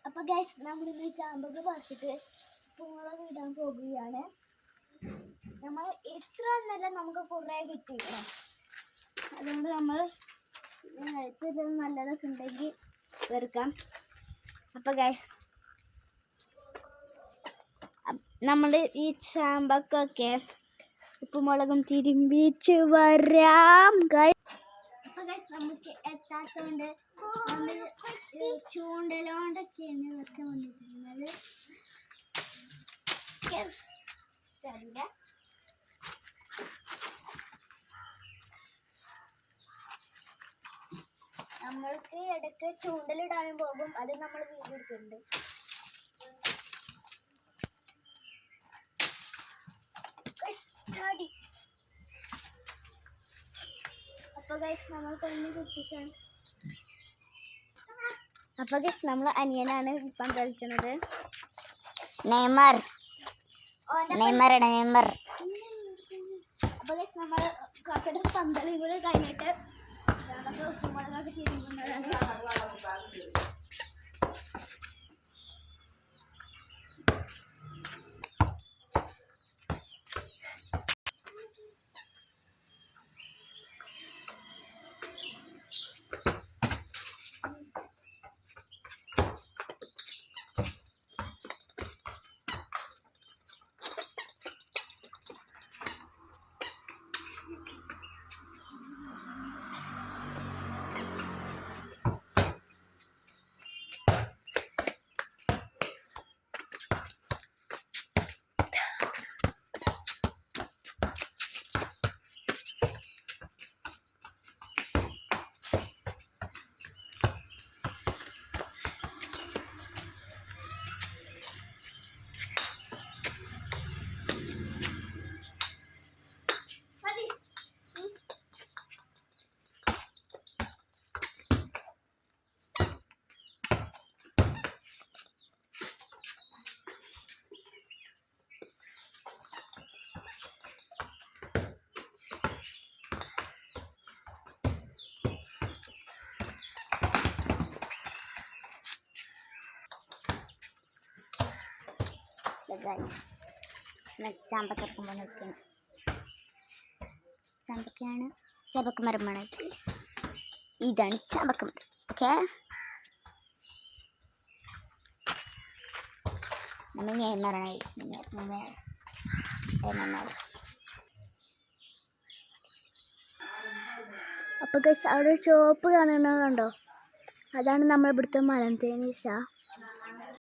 അപ്പോൾ ഗൈസ് നമ്മളിന്ന് ചാമ്പൊക്കെ പറിച്ചിട്ട് പൂളൊക്കെ ഇടാൻ പോകുകയാണ്. നമ്മൾ ഇത്ര നല്ല നമുക്ക് കുറേ കിട്ടിയിട്ടോ. അതുകൊണ്ട് നമ്മൾ അടുത്ത് നല്ലതൊക്കെ ഉണ്ടെങ്കിൽ വെറുക്കാം. അപ്പോൾ ഗൈസ് നമ്മൾ ഈ ചാമ്പക്കൊക്കെ ഉപ്പുമുളകും തിരുമ്പിച്ച് വരാം ഗൈസ്. അപ്പോൾ ഗൈസ് നമുക്ക് എത്താത്തതുകൊണ്ട് നമ്മൾ ചൂണ്ടലോണ്ടൊക്കെയാണ് വെച്ച് വന്നിരിക്കുന്നത്. ശരിയ നമ്മൾക്ക് ഇടയ്ക്ക് ചൂണ്ടലിടാനും പോകും, അത് നമ്മൾ വീഡിയോ എടുക്കുന്നുണ്ട്. അപ്പോൾ ഗൈസ് നമ്മൾ കൊഞ്ഞ് കുത്തിക്കാണ്. അപ്പോൾ ഗൈസ് നമ്മൾ അനിയനാണ് ഇപ്പം കളിക്കുന്നത്. നെയ്മർ. അപ്പോൾ ഗൈസ് നമ്മൾ കുറച്ചൊരു പന്തളികൾ കഴിഞ്ഞിട്ട് ഉപ്പുമുളകൊക്കെ തിരിക്കുന്നതാണ്. ചാമ്പക്കപ്പം നിൽക്കണം. ചാമ്പക്കയാണ്, ചാമ്പക്കമരമാണ്. ഇതാണ് ചാമ്പക്കമരം. ഓക്കെ, നമ്മൾ നെയ്മറാണ്. അപ്പോൾ ഗൈസ് അവിടെ ചുവപ്പ് കാണുന്നത് കണ്ടോ, അതാണ് നമ്മൾ ഇവിടുത്തെ മലം തേനീച്ച.